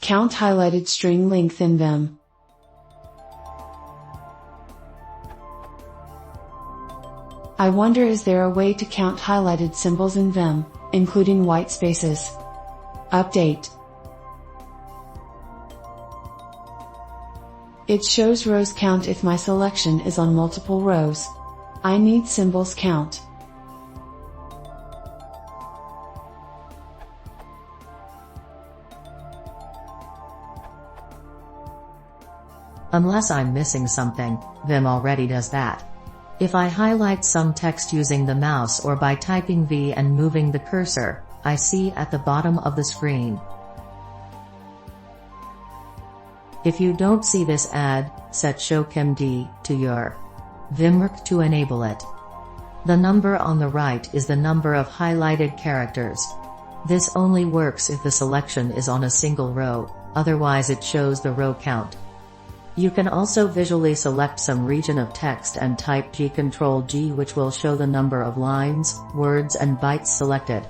Count highlighted string length in VIM. I wonder, is there a way to count highlighted symbols in VIM, including white spaces? Update. It shows rows count if my selection is on multiple rows. I need symbols count. Unless I'm missing something, VIM already does that. If I highlight some text using the mouse or by typing V and moving the cursor, I see at the bottom of the screen. If you don't see this ad, set Show ChemD to your VIM to enable it. The number on the right is the number of highlighted characters. This only works if the selection is on a single row, otherwise it shows the row count. You can also visually select some region of text and type Ctrl+G, which will show the number of lines, words and bytes selected.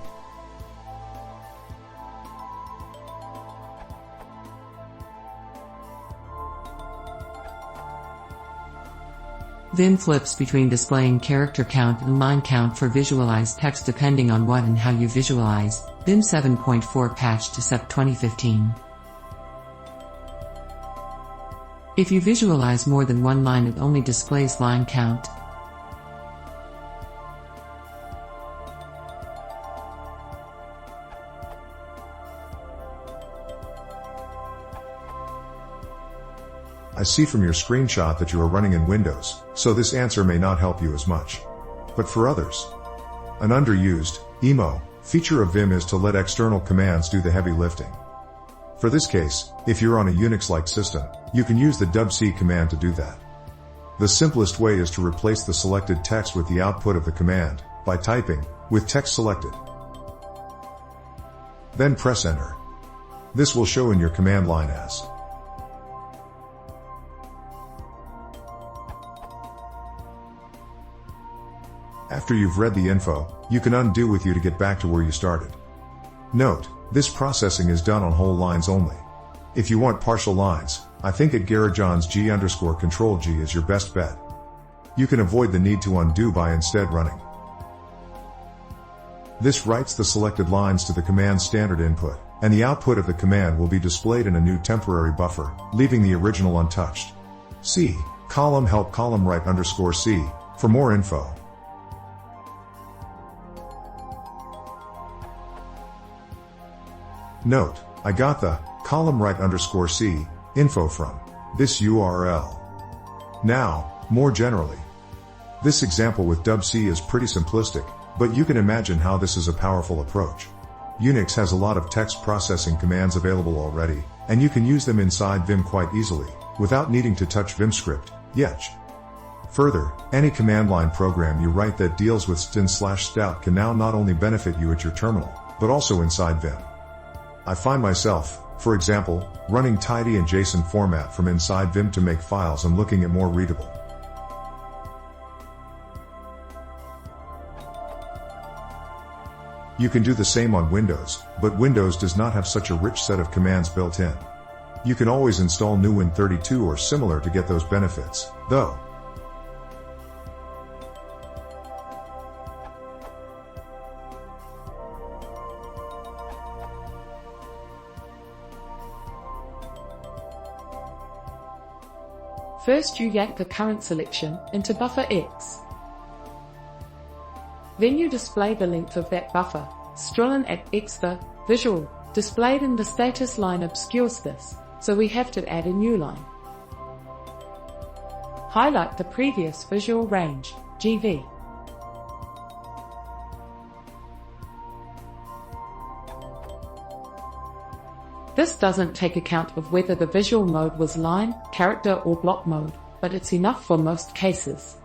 VIM flips between displaying character count and line count for visualized text depending on what and how you visualize. VIM 7.4 patch to Sep 2015. If you visualize more than one line, it only displays line count. I see from your screenshot that you are running in Windows, so this answer may not help you as much. But for others, an underused emo feature of VIM is to let external commands do the heavy lifting. For this case, if you're on a Unix-like system, you can use the wc command to do that. The simplest way is to replace the selected text with the output of the command, by typing, with text selected. Then press Enter. This will show in your command line as. After you've read the info, you can undo with you to get back to where you started. Note, this processing is done on whole lines only. If you want partial lines, I think at Garajon's G_Control G is your best bet. You can avoid the need to undo by instead running. This writes the selected lines to the command standard input, and the output of the command will be displayed in a new temporary buffer, leaving the original untouched. See column help column write _C for more info. Note, I got the column write _C info from this URL. Now, more generally, this example with wc is pretty simplistic, but you can imagine how this is a powerful approach. Unix has a lot of text processing commands available already, and you can use them inside VIM quite easily, without needing to touch VimScript, yet. Further, any command line program you write that deals with stin/stout can now not only benefit you at your terminal, but also inside VIM. I find myself, for example, running tidy in JSON format from inside VIM to make files and looking at more readable. You can do the same on Windows, but Windows does not have such a rich set of commands built in. You can always install new Win32 or similar to get those benefits, though. First you yank the current selection into buffer X. Then you display the length of that buffer, strillen at X. The visual displayed in the status line obscures this, so we have to add a new line. Highlight the previous visual range, GV. This doesn't take account of whether the visual mode was line, character or block mode, but it's enough for most cases.